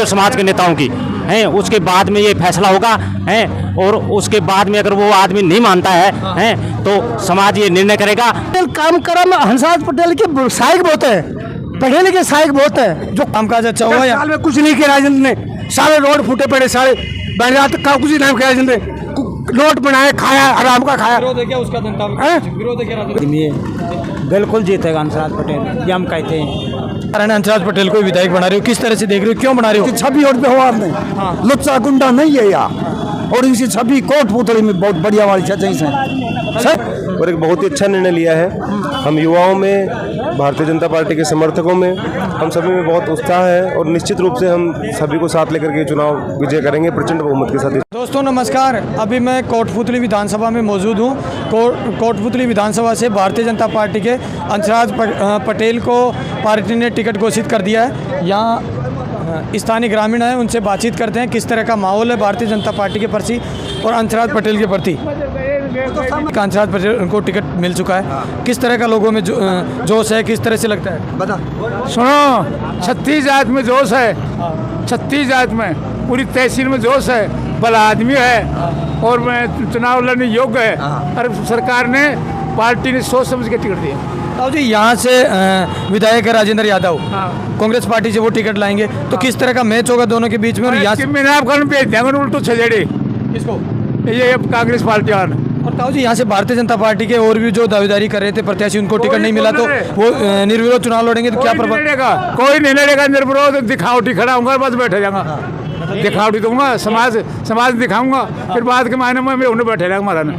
गुर्जर समाज के नेताओं की हैं, उसके बाद में ये फैसला होगा हैं, और उसके बाद में अगर वो आदमी नहीं मानता है हैं, तो समाज ये निर्णय करेगा। काम करा में हंसराज पटेल के सहायक बहुत है, पटेल के सहायक बहुत है। जो कामकाज अच्छा हुआ साल में कुछ नहीं किया राजेंद्र ने, सारे रोड फूटे पड़े, सारे बैरात का कुछ नहीं किया राजेंद्र ने, नोट बनाए, खाया आराम का खाया। विरोध है क्या उसका जनता में? विरोध है क्या राजेंद्र? बिल्कुल जीतेगा हंसराज पटेल, ये हम कहते हैं। कारण हंसराज पटेल को विधायक बना रहे हो, किस तरह से देख रहे हो, क्यों बना रहे हो? छवि और व्यवहार में लुच्चा गुंडा नहीं है यहाँ, और इसी छवि कोट पुतली में बहुत बढ़िया वाली और एक बहुत ही अच्छा निर्णय लिया है। हम युवाओं में, भारतीय जनता पार्टी के समर्थकों में, हम सभी में बहुत उत्साह है और निश्चित रूप से हम सभी को साथ लेकर के चुनाव विजय करेंगे प्रचंड बहुमत के साथ। दोस्तों नमस्कार, अभी मैं कोटपुतली विधानसभा में मौजूद हूँ। कोटपुतली विधानसभा से भारतीय जनता पार्टी के हंसराज पटेल को पार्टी ने टिकट घोषित कर दिया है। यहाँ स्थानीय ग्रामीण हैं, उनसे बातचीत करते हैं किस तरह का माहौल है भारतीय जनता पार्टी के प्रति और हंसराज पटेल के प्रति। हंसराज पटेल को टिकट मिल चुका है, किस तरह का लोगों में जोश है, किस तरह से लगता है? बता। सुनो, 36 जात में जोश है, 36 जात में पूरी तहसील में जोश है, भला आदमी है और मैं चुनाव लड़ने योग्य है। और सरकार ने, पार्टी ने सोच समझ के टिकट दिया। तो जी यहाँ से विधायक राजेंद्र यादव कांग्रेस पार्टी से वो टिकट लाएंगे, तो किस तरह का मैच होगा दोनों के बीच में? और यहाँ से मैंने आपको भेज देंगे उल्टू छजेड़े किसको? ये कांग्रेस पार्टी वाले। और ताऊ जी यहाँ से भारतीय जनता पार्टी के और भी जो दावेदारी कर रहे थे प्रत्याशी, उनको टिकट नहीं मिला तो वो निर्विरोध चुनाव लड़ेंगे, तो क्या प्रभाव? कोई नहीं लड़ेगा निर्विरोध, दिखावटी खड़ा होऊंगा, बस बैठे जाऊंगा, दिखावटी दूंगा, समाज दिखाऊंगा, फिर बाद के महीने में उन्हें बैठे रहेगा हमारा ने।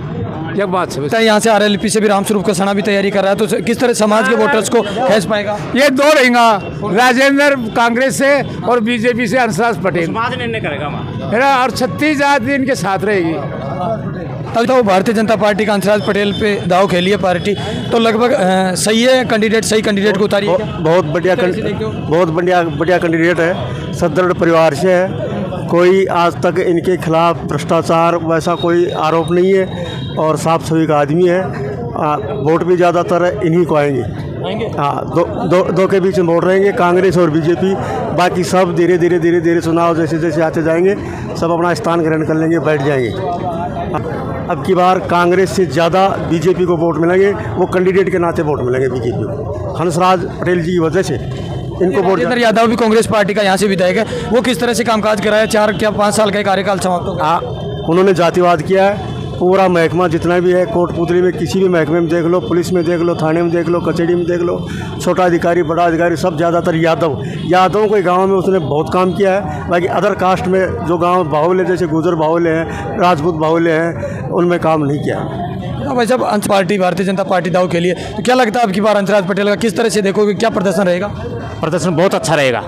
एक बात से यहाँ से आरएलपी से भी रामस्वरूप कसाना भी तैयारी कर रहा है, तो किस तरह समाज के वोटर्स को खींच पाएगा? ये दो रहेगा, राजेंद्र कांग्रेस से और बीजेपी से हंसराज पटेल। समाज निर्णय करेगा मेरा, और 36 जात इनके साथ रहेगी। तब तो भारतीय जनता पार्टी का हंसराज पटेल पे दाव खेली है पार्टी, तो लगभग सही है कैंडिडेट, सही कैंडिडेट को उतारी है? बहुत बढ़िया कैंडिडेट है, सदृढ़ परिवार से है, कोई आज तक इनके खिलाफ भ्रष्टाचार वैसा कोई आरोप नहीं है और साफ सभी का आदमी है। वोट भी ज़्यादातर इन्हीं को आएंगे। हाँ, दो के बीच में वोट रहेंगे, कांग्रेस और बीजेपी। बाकी सब धीरे धीरे चुनाव जैसे जैसे आते जाएंगे सब अपना स्थान ग्रहण कर लेंगे, बैठ जाएंगे। अब की बार कांग्रेस से ज़्यादा बीजेपी को वोट मिलेंगे, वो कैंडिडेट के नाते वोट मिलेंगे बीजेपी को, हंसराज पटेल जी की वजह से इनको वोट। राजेंद्र यादव भी कांग्रेस पार्टी का यहाँ से विधायक है, वो किस तरह से कामकाज कराया? 4-5 साल का कार्यकाल समाप्त हो गया। उन्होंने जातिवाद किया है, पूरा महकमा जितना भी है कोटपुतली में, किसी भी महकमे में देख लो, पुलिस में देख लो, थाने में देख लो, कचहरी में देख लो, छोटा अधिकारी बड़ा अधिकारी सब ज़्यादातर यादवों के गांव में उसने बहुत काम किया है। बाकी अदर कास्ट में जो गांव बाहुल्य जैसे गुजर बाहुल्य हैं, राजपूत बाहुल्य हैं, उनमें काम नहीं किया। तो भाई साहब, अंश पार्टी भारतीय जनता पार्टी दाव के लिए, तो क्या लगता है अब की बार हंसराज पटेल का किस तरह से देखोगे, क्या प्रदर्शन रहेगा? प्रदर्शन बहुत अच्छा रहेगा।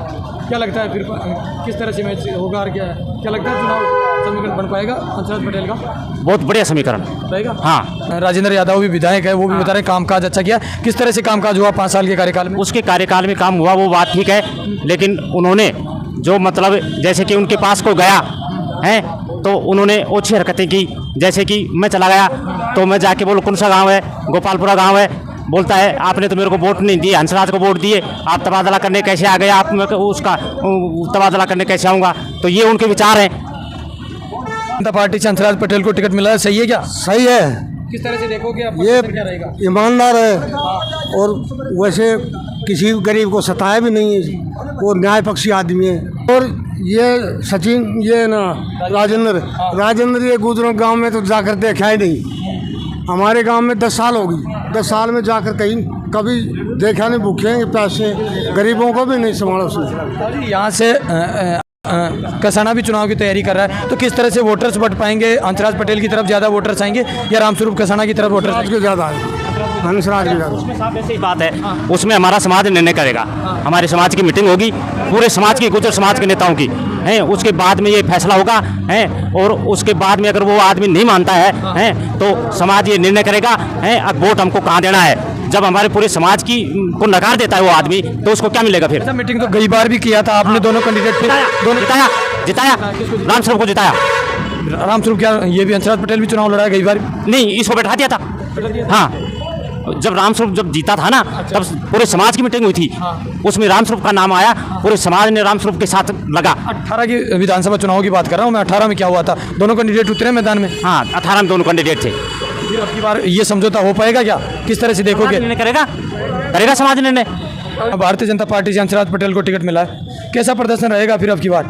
क्या लगता है फिर किस तरह से मैच होगा और क्या लगता है चुनाव समीकरण बन पाएगा हंसराज पटेल का? बहुत बढ़िया समीकरण रहेगा। हाँ, राजेंद्र यादव भी विधायक है, वो भी बता रहे कामकाज अच्छा किया। किस तरह से कामकाज हुआ 5 साल के कार्यकाल में? उसके कार्यकाल में काम हुआ वो बात ठीक है, लेकिन उन्होंने जो मतलब जैसे कि उनके पास को गया है तो उन्होंने अच्छी हरकतें की। जैसे कि मैं चला गया तो मैं जाके बोलूँ कौन सा गाँव है, गोपालपुरा गाँव है, बोलता है आपने तो मेरे को वोट नहीं दिए, हंसराज को वोट दिए, आप तबादला करने कैसे आ गए, आप उसका तबादला करने कैसे आऊँगा? तो ये उनके विचार हैं। जनता पार्टी से हंसराज पटेल को टिकट मिला है, सही है क्या? सही है। किस तरह से देखोगे आप? ये क्या रहेगा? ईमानदार है और वैसे किसी गरीब को सताया भी नहीं है, वो न्याय पक्षी आदमी है। और ये सचिन, ये ना राजेंद्र ये गुजरों गांव में तो जाकर देखा ही नहीं। हमारे गांव में 10 साल हो गई, 10 साल में जाकर कहीं कभी देखा नहीं, भूखे प्यासे गरीबों को भी नहीं संभाला उसने। यहाँ से कसाना भी चुनाव की तैयारी कर रहा है, तो किस तरह से वोटर्स बढ़ पाएंगे? हंसराज पटेल की तरफ ज़्यादा वोटर्स आएंगे या रामस्वरूप कसाना की तरफ वोटर्स ज़्यादा है? हंसराज की ज़्यादा। ऐसी बात है, उसमें हमारा समाज निर्णय करेगा। हमारे समाज की मीटिंग होगी, पूरे समाज की, गुर्जर समाज के नेताओं की हैं, उसके बाद में ये फैसला होगा हैं, और उसके बाद में अगर वो आदमी नहीं मानता है हैं, तो समाज ये निर्णय करेगा हैं अब वोट हमको कहाँ देना है। जब हमारे पूरे समाज की को नकार देता है वो आदमी, तो उसको क्या मिलेगा फिर? मीटिंग तो कई बार भी किया था आपने, दोनों कैंडिडेट दोनों जिताया रामस्वरूप को जिताया। रामस्वरूप क्या ये भी हंसराज पटेल भी चुनाव लड़ा है कई बार? नहीं, इसको बैठा दिया था। हाँ, जब रामस्वरूप जब जीता था ना, तब पूरे समाज की मीटिंग हुई थी, उसमें रामस्वरूप का नाम आया, पूरे समाज ने रामस्वरूप के साथ लगा। 18 की विधानसभा चुनाव की बात कर रहा हूँ मैं। 18 में क्या हुआ था? दोनों कैंडिडेट उतरे मैदान में। हाँ, 18 में दोनों कैंडिडेट थे। फिर अब की बार ये समझौता हो पाएगा क्या? किस तरह से देखोगे? निर्णय करेगा समाज निर्णय। भारतीय जनता पार्टी से हंसराज पटेल को टिकट मिला है, कैसा प्रदर्शन रहेगा फिर अब की बार?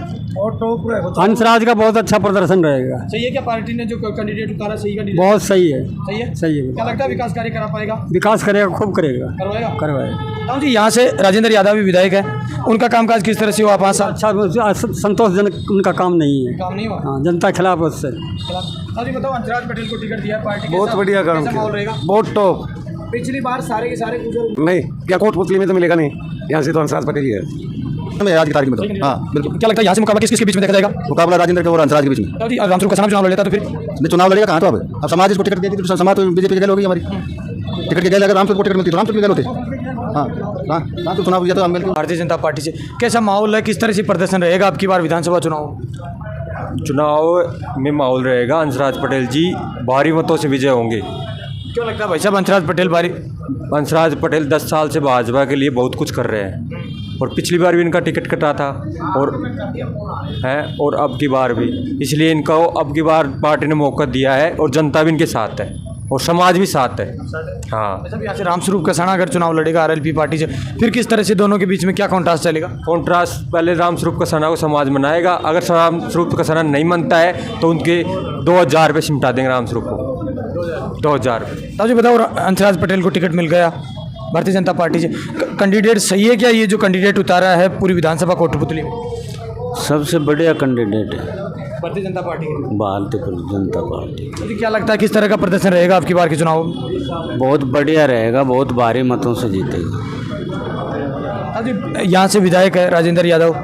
हंसराज का बहुत अच्छा प्रदर्शन रहेगा। सही है क्या पार्टी ने जो कैंडिडेट उतारा? सही कैंडिडेट? बहुत सही है, सही है। सही है। क्या लगता है विकास कार्य करा पाएगा? विकास करेगा, खूब करेगा, करवाएगा। ताऊ जी, यहाँ से राजेंद्र यादव भी विधायक है, उनका कामकाज किस तरह से हुआ 5 साल? अच्छा, संतोषजनक उनका काम नहीं है। काम नहीं हुआ। हाँ, जनता खिलाफ है उससे। ताऊ जी बताओ, हंसराज पटेल को टिकट दिया पार्टी, बहुत बढ़िया काम माहौल रहेगा? बहुत टॉप। पिछली बार सारे के सारे नहीं, क्या कोटपुतली में तो मिलेगा नहीं, यहाँ से तो हंसराज पटेल ही है आज की तारीख में तो। हाँ बिल्कुल। क्या लगता है यहाँ से मुकाबला किस के बीच में देखा जाएगा? मुकाबला राजेंद्र के और हंसराज के बीच में। ताऊ जी, रामस्वरूप का चुनाव लड़ लेता तो फिर नहीं, चुनाव लड़ेगा कहाँ? तो अब समाज इसको टिकट देती तो समाज तो बीजेपी की गैल होगी हमारी। टिकट की गैल, अगर रामस्वरूप को टिकट मिलती तो रामस्वरूप की गैल होते। हाँ, तो चुनाव तो हम मिलते। भारतीय जनता पार्टी से कैसा माहौल है, किस तरह से प्रदर्शन रहेगा अब की बार विधानसभा चुनाव में माहौल रहेगा? हंसराज पटेल जी भारी मतों से विजय होंगे। क्यों लगता है भाई साहब हंसराज पटेल भारी? हंसराज पटेल 10 साल से भाजपा के लिए बहुत कुछ कर रहे हैं, और पिछली बार भी इनका टिकट कटा था और अब की बार भी, इसलिए इनको अब की बार पार्टी ने मौका दिया है, और जनता भी इनके साथ है और समाज भी साथ है। हाँ, यहाँ से रामस्वरूप कसाना अगर चुनाव लड़ेगा आरएलपी पार्टी से, फिर किस तरह से दोनों के बीच में क्या कॉन्ट्रास्ट चलेगा? कॉन्ट्रास्ट पहले रामस्वरूप कसाना को समाज मनाएगा, अगर रामस्वरूप कसाना नहीं मानता है तो उनके 2000 रुपये सिमटा देंगे रामस्वरूप को। 2000 रुपये। ताऊ जी बताओ, हंसराज पटेल को टिकट मिल गया भारतीय जनता पार्टी से, कैंडिडेट सही है क्या? ये जो कैंडिडेट उतारा है पूरी विधानसभा कोटपुतली में, सबसे बढ़िया कैंडिडेट है भारतीय जनता पार्टी के। भारतीय जनता पार्टी। तो क्या लगता है किस तरह का प्रदर्शन रहेगा आपकी बार के चुनाव? बहुत बढ़िया रहेगा, बहुत भारी मतों से जीतेगा। अभी यहाँ से विधायक है राजेंद्र यादव,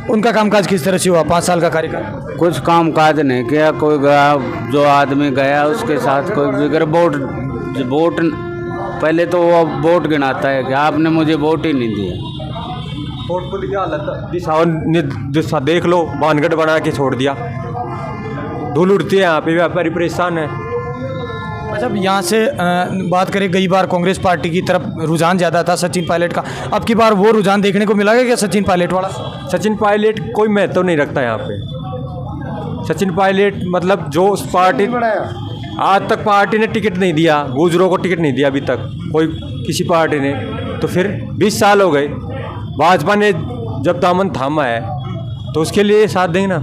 उनका कामकाज किस तरह से हुआ 5 साल का कार्यकाल? कुछ काम काज नहीं किया, कोई गया, जो आदमी गया उसके साथ कोई बिगड़ वोट पहले तो वो वोट गिनाता है कि आपने मुझे वोट ही नहीं दिया। कोटपुतली की हालत दिशा देख लो, भानगढ़ बना के छोड़ दिया, धूल उड़ती है, यहाँ पे व्यापारी परेशान है। अच्छा, यहाँ से बात करें, गई बार कांग्रेस पार्टी की तरफ रुझान ज़्यादा था सचिन पायलट का, अब की बार वो रुझान देखने को मिला क्या सचिन पायलट वाला? सचिन पायलट कोई महत्व नहीं रखता यहाँ पे। सचिन पायलट मतलब जो उस पार्टी, आज तक पार्टी ने टिकट नहीं दिया, गुजरों को टिकट नहीं दिया अभी तक कोई किसी पार्टी ने, तो फिर 20 साल हो गए, भाजपा ने जब दामन थामा है तो उसके लिए साथ देंगे ना।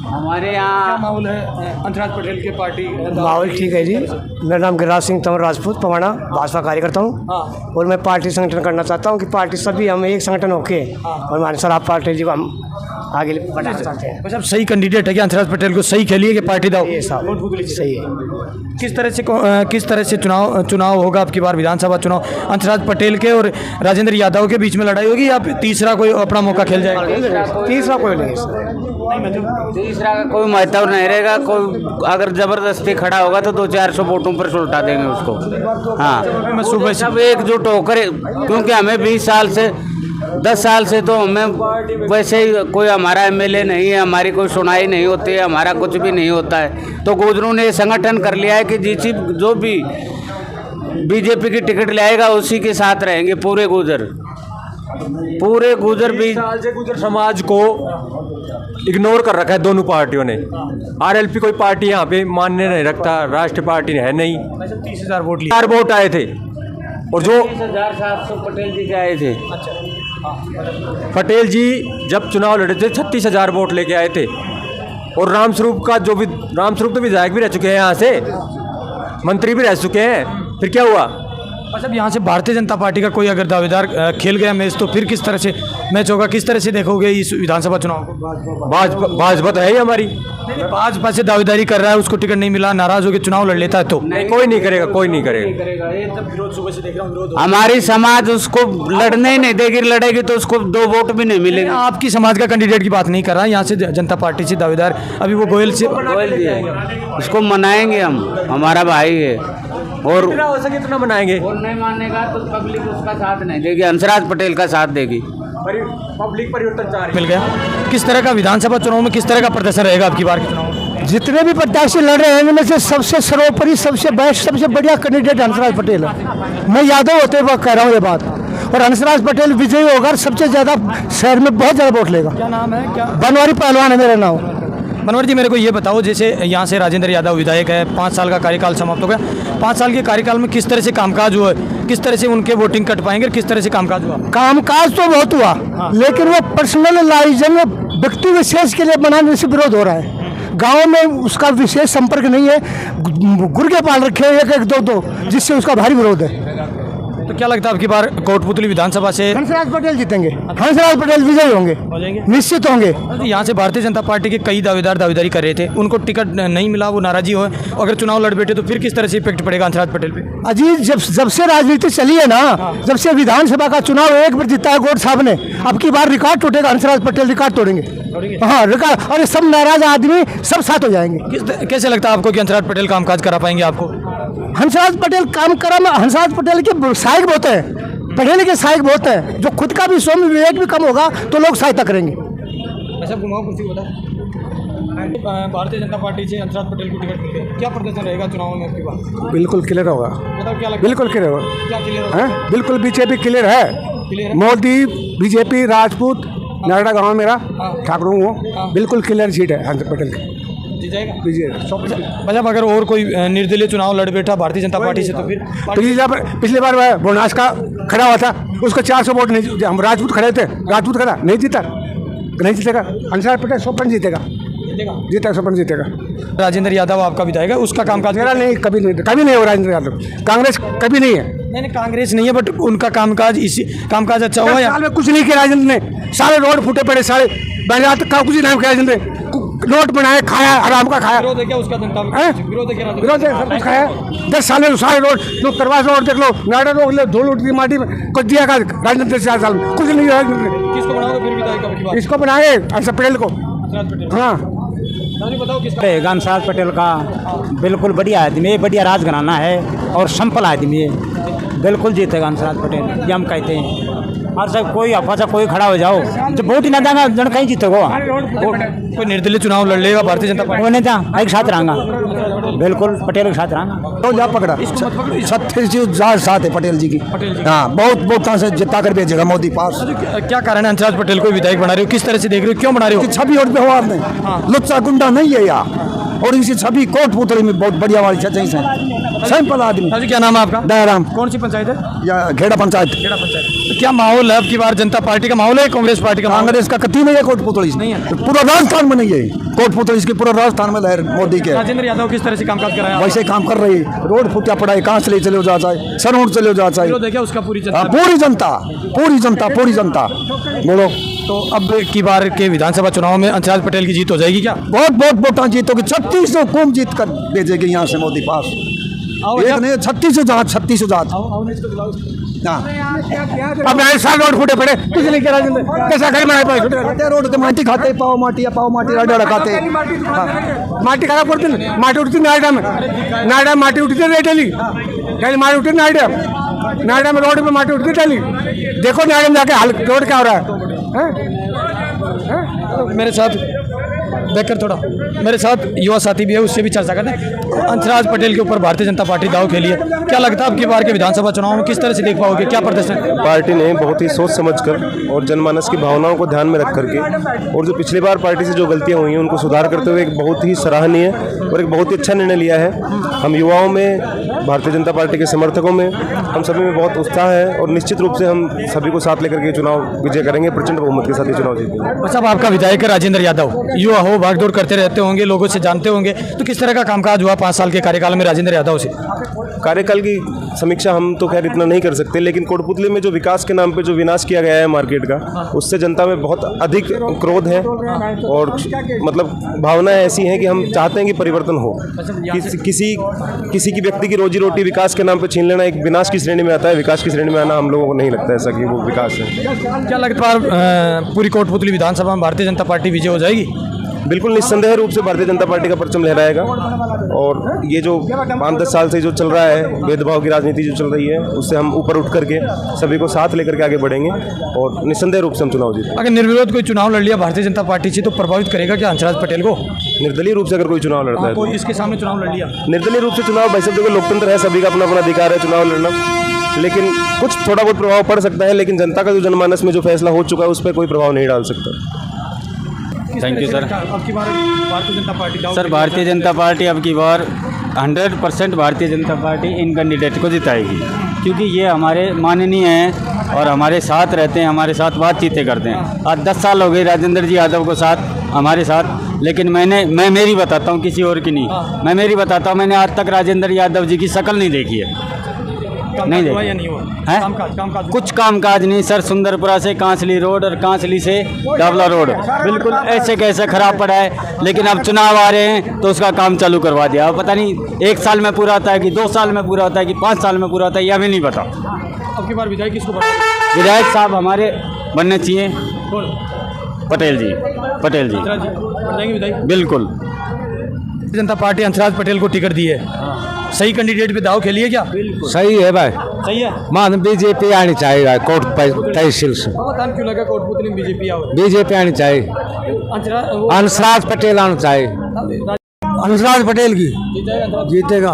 हमारे यहाँ माहौल है हंसराज पटेल के पार्टी? माहौल ठीक है जी। मेरा नाम गिरिराज सिंह तंवर राजपूत पवाना, भाजपा कार्यकर्ता हूँ, और मैं पार्टी संगठन करना चाहता हूँ कि पार्टी सभी हम एक संगठन होके और हमारे शराब पार्टी जी को हम आगे बढ़ाना चाहते हैं। बस अब सही कैंडिडेट है कि हंसराज पटेल को सही खेलिए कि पार्टी दाव? ये साहब सही है। किस तरह से चुनाव होगा अब की बार विधानसभा चुनाव? हंसराज पटेल के और राजेंद्र यादव के बीच में लड़ाई होगी या तीसरा कोई अपना मौका खेल जाएगा? तीसरा कोई नहीं सर, तीसरा का कोई महत्व नहीं रहेगा। कोई अगर जबरदस्ती खड़ा होगा तो 200-400 वोटों पर सुलटा देंगे उसको। हाँ, मैं सुबह से सब एकजुट होकर, क्योंकि हमें 20 साल से 10 साल से तो हमें वैसे ही कोई हमारा एमएलए नहीं है, हमारी कोई सुनाई नहीं होती है, हमारा कुछ भी नहीं होता है, तो गुजरों ने संगठन कर लिया है कि जो भी बीजेपी की टिकट ले आएगा उसी के साथ रहेंगे पूरे गुजर भी। साल से गुजर समाज को इग्नोर कर रखा है दोनों पार्टियों ने। आरएलपी कोई पार्टी यहाँ पे मान्य नहीं रखता, राष्ट्रीय पार्टी है नहीं। 30,000 वोट लिए, 4 वोट आए थे, और जो 30,700 पटेल जी के आए थे। पटेल जी जब चुनाव लड़े थे 36,000 वोट लेके आए थे, और रामस्वरूप तो विधायक भी रह चुके हैं, यहाँ से मंत्री भी रह चुके हैं, फिर क्या हुआ? अच्छा, अब यहाँ से भारतीय जनता पार्टी का कोई अगर दावेदार खेल गया मैच, तो फिर किस तरह से मैच होगा? किस तरह से देखोगे इस विधानसभा चुनाव को? भाजपा तो है ही हमारी। भाजपा से दावेदारी कर रहा है, उसको टिकट नहीं मिला, नाराज होकर चुनाव लड़ लेता है तो कोई नहीं करेगा, कोई नहीं करेगा। हमारी समाज उसको लड़ने ही नहीं देगी, लड़ेगी तो उसको 2 वोट भी नहीं मिलेंगे। आपकी समाज का कैंडिडेट की बात नहीं कर रहा, यहाँ से जनता पार्टी से दावेदार अभी वो गोयल से उसको मनाएंगे हम, हमारा भाई है, और जितना हो सके इतना मनाएंगे। और नहीं मानेगा तो पब्लिक उसका साथ नहीं देगी, हंसराज पटेल का साथ देगी। पब्लिक परिवर्तन चाह रही मिल गया। किस तरह का विधानसभा चुनाव में किस तरह का प्रदर्शन रहेगा आपकी बार के चुनाव में? जितने भी प्रत्याशी लड़ रहे हैं इनमें से सबसे सर्वोपरि, सबसे बेस्ट, सबसे बढ़िया कैंडिडेट हंसराज पटेल है। मैं यादव होते हुए कह रहा हूँ ये बात, और हंसराज पटेल विजयी होकर सबसे ज़्यादा शहर में बहुत ज़्यादा वोट लेगा। क्या नाम है? क्या बनवारी पहलवान है मेरा नाम। मनोहर जी, मेरे को ये बताओ, जैसे यहाँ से राजेंद्र यादव विधायक है, 5 साल का कार्यकाल समाप्त हो गया, 5 साल के कार्यकाल में किस तरह से कामकाज हुआ, किस तरह से उनके वोटिंग कट पाएंगे, किस तरह से कामकाज हुआ? कामकाज तो बहुत हुआ, लेकिन वो पर्सनलाइजेशन व्यक्ति विशेष के लिए बनाने से विरोध हो रहा है। गांव में उसका विशेष संपर्क नहीं है, गुर्गे पाल रखे हैं एक एक दो दो, जिससे उसका भारी विरोध है। तो क्या लगता है आपकी बार कोटपुतली विधानसभा से हंसराज पटेल जीतेंगे, हंसराज पटेल विजयी होंगे, निश्चित होंगे। यहाँ से भारतीय जनता पार्टी के कई दावेदारी कर रहे थे, उनको टिकट नहीं मिला, वो नाराजी हो, अगर चुनाव लड़ बैठे तो फिर किस तरह से इफेक्ट पड़ेगा हंसराज पटेल पे? अजीत, जब से राजनीति चली है ना, जब से विधानसभा का चुनाव एक बार जीता है गोड साहब ने, अब की बार रिकॉर्ड टूटेगा, हंसराज पटेल रिकॉर्ड तोड़ेंगे। हाँ, रिकॉर्ड, और सब नाराज आदमी सब साथ हो जाएंगे। कैसे लगता है आपको कि हंसराज पटेल कामकाज करा पाएंगे आपको? हंसराज पटेल काम करा में हंसराज पटेल के सहायक बहुत है, पटेल के सहायक बहुत है, जो खुद का भी स्वामी विवेक भी कम होगा तो लोग सहायता करेंगे। ऐसा घुमाओ कुर्सी बता, भारतीय जनता पार्टी से हंसराज पटेल को टिकट मिल गया, क्या प्रदर्शन रहेगा चुनाव में आपकी बात? बिल्कुल क्लियर होगा, बताओ क्या लगता है? बिल्कुल क्लियर होगा, क्या क्लियर होगा? हैं? बिल्कुल बीजेपी क्लियर है। मोदी, बीजेपी, राजपूत, नारड़ा गाँव मेरा ठाकुर हूँ, बिल्कुल क्लियर सीट है हंसराज पटेल की, जीत जाएगा। विजय। मतलब अगर और कोई निर्दलीय चुनाव लड़ बैठा भारतीय जनता पार्टी से तो फिर पिछली बार वह बोनास का खड़ा हुआ था, उसको 400 वोट नहीं, हम राजपूत खड़े थे, राजपूत खड़ा नहीं जीता, नहीं जीतेगा। हंसराज पटेल 100% जीतेगा, जीतेगा 100% जीतेगा। राजेंद्र यादव आपका विधायक है, उसका कामकाज मेरा नहीं, कभी नहीं हो राजेंद्र यादव, कांग्रेस कभी नहीं है। नहीं, कांग्रेस नहीं है, बट उनका कामकाज कामकाज अच्छा हुआ या? साल में कुछ नहीं किया राजेंद्र ने, सारे रोड फूटे पड़े, सारे बैंगलोर तक का कुछ नहीं किया राजेंद्र ने, नोट बनाए, खाया, आराम का खाया। विरोध है क्या उसका जनता में? विरोध है क्या? विरोध है, सब कुछ खाया। 10 साल में सारे रोड, लोग करवा रोड देख लो, नाड़ा रोड ले, धूल उठती माटी में, कुछ दिया का राजनीति से 4 साल में कुछ नहीं है। किसको बनाओगे फिर विधायक आपकी बात? इसको बनाए हंसराज पटेल को। हाँ, बताओ किसका? हंसराज पटेल का बिल्कुल बढ़िया आदमी है, बढ़िया राजघराना है और संपल आदमी है, बिल्कुल जीतेगा हंसराज पटेल, ये हम कहते हैं। और सब कोई अफवाह कोई खड़ा हो जाओ, जब वोट ही ना देगा जन कहीं जीतेगा। कोई निर्दलीय चुनाव लड़ लेगा भारतीय जनता पार्टी? वो नहीं था, एक साथ रहूँगा, बिल्कुल पटेल के साथ रहूँगा। तो जा पकड़ा 36,000 साथ है पटेल जी की। हाँ, बहुत वोटों से जिता कर भेजेगा मोदी पास। क्या कारण है हंसराज पटेल को विधायक बना रहे हो, किस तरह से देख रहे हो, क्यों बना रहे हो? छवि और व्यवहार में लुच्चा गुंडा नहीं है यहाँ, और इसी छवि कोटपुतली में बहुत बढ़िया वाली सच्चाई से सिंपल आदमी। जी, क्या नाम है आपका? दयाराम। कौन सी पंचायत है? या घेड़ा पंचायत। खेड़ा पंचायत। तो क्या माहौल है अब की बार, जनता पार्टी का माहौल है, कांग्रेस पार्टी का? कांग्रेस का कति नहीं है कोटपुतली नहीं है, पूरा राजस्थान में नहीं है कोटपुतली की, पूरा राजस्थान में लहर मोदी के। राजेंद्र यादव किस तरह से कामकाज कराया? वैसे काम कर रही, रोड फूटा पड़ा है, कहाँ से ले चले जाता है, सरोड चले जाता है। विरोध है क्या उसका पूरी जनता? पूरी जनता, पूरी जनता, पूरी जनता। बोलो, तो अब की बार के विधानसभा चुनाव में हंसराज पटेल की जीत हो जाएगी क्या? बहुत बहुत वोटा जीतोगे, 3600 कौम जीत कर भेजेगी यहाँ से मोदी पास। एक नहीं 36,000, 36,000। अब ऐसा रोड फूटे पड़े, कुछ नहीं कह रहा, कैसा घर में पाए रोड तो माटी खाते, पाव माटी या पाव माटी राडा खाते, माटी खराब करते, माटी उठती नायडा में, नायडा में माटी उठती है डेली, डेली माटी उठती नायडा, नायडा में रोड में माटी उठती डेली। देखो नायडा में जाके हाल रोड क्या हो रहा है। मेरे साथ देखकर थोड़ा, मेरे साथ युवा साथी भी है, उससे भी चर्चा करते हैं। हंसराज पटेल के ऊपर भारतीय जनता पार्टी दाव खेली है, क्या लगता है अब की बार के विधानसभा चुनाव में किस तरह से देख पाओगे, क्या प्रदर्शन? पार्टी ने बहुत ही सोच समझकर और जनमानस की भावनाओं को ध्यान में रख करके, और जो पिछली बार पार्टी से जो गलतियां हुई हैं उनको सुधार करते हुए एक बहुत ही सराहनीय और एक बहुत ही अच्छा निर्णय लिया है। हम युवाओं में, भारतीय जनता पार्टी के समर्थकों में, हम सभी में बहुत उत्साह है, और निश्चित रूप से हम सभी को साथ लेकर के चुनाव विजय करेंगे, प्रचंड बहुमत के साथ ये चुनाव जीतेंगे। साहब, आपका विधायक है राजेंद्र यादव, युवा हो, भागदौड़ करते रहते होंगे, लोगों से जानते होंगे, तो किस तरह का कामकाज हुआ 5 साल के कार्यकाल में राजेंद्र यादव से? कार्यकाल की समीक्षा हम तो खैर इतना नहीं कर सकते, लेकिन कोटपुतली में जो विकास के नाम पे जो विनाश किया गया है मार्केट का, उससे जनता में बहुत अधिक क्रोध है, और मतलब भावनाएं ऐसी हैं कि हम चाहते हैं कि परिवर्तन हो। किसी की व्यक्ति की रोजी रोटी विकास के नाम पे छीन लेना एक विनाश की श्रेणी में आता है, विकास की श्रेणी में आना हम लोगों को नहीं लगता ऐसा कि वो विकास है। क्या लगता है पूरी कोटपुतली विधानसभा में भारतीय जनता पार्टी विजय हो जाएगी? बिल्कुल निस्संदेह रूप से भारतीय जनता पार्टी का परचम लहराएगा और ये जो 5-10 साल से जो चल रहा है भेदभाव की राजनीति जो चल रही है उससे हम ऊपर उठ करके सभी को साथ लेकर के आगे बढ़ेंगे और निस्संदेह रूप से हम चुनाव जीतेंगे। अगर निर्विरोध कोई चुनाव लड़ लिया भारतीय जनता पार्टी से तो प्रभावित करेगा क्या हंसराज पटेल को? निर्दलीय रूप से अगर कोई चुनाव लड़ता है कोई इसके सामने चुनाव लड़ लिया, निर्दलीय रूप से चुनाव, भाई साहब देखो लोकतंत्र है, सभी का अपना अपना अधिकार है चुनाव लड़ना, लेकिन कुछ थोड़ा बहुत प्रभाव पड़ सकता है, लेकिन जनता का जो जनमानस में जो फैसला हो चुका है उस पर कोई प्रभाव नहीं डाल सकता। Thank you sir. अब की बार Bharatiya Janata party sir Bharatiya Janata party अब की बार 100% भारतीय जनता पार्टी इन कैंडिडेट को जिताएगी, क्योंकि ये हमारे माननीय हैं और हमारे साथ रहते हैं, हमारे साथ बातचीतें करते हैं। आज 10 साल हो गए राजेंद्र जी यादव को साथ हमारे साथ, लेकिन मैं मेरी बताता हूँ, किसी और की नहीं, मैं मेरी बताता हूँ। मैंने आज तक राजेंद्र यादव जी की शक्ल नहीं देखी है, नहीं देखी है। कुछ कामकाज नहीं सर, सुंदरपुरा से कांसली रोड और कांसली से डावला रोड बिल्कुल ऐसे कैसे खराब पड़ा है, लेकिन अब चुनाव आ रहे हैं तो उसका काम चालू करवा दिया। अब पता नहीं 1 साल में पूरा होता है कि 2 साल में पूरा होता है कि 5 साल में पूरा होता है, यह भी नहीं पता। अब की बार विधायक किसको? विधायक साहब हमारे बनने चाहिए, पटेल जी, पटेल जी विधायक बिल्कुल। जनता पार्टी हंसराज पटेल को टिकट दी है, सही कैंडिडेट पे दाव खेलिए क्या? सही है भाई, सही है। मान बीजेपी आनी चाहिए कोर्ट तहसील से, क्यों लगा कोटपुतली में बीजेपी आओ? बीजेपी आनी चाहिए, हंसराज पटेल आना चाहिए, हंसराज पटेल की जीतेगा।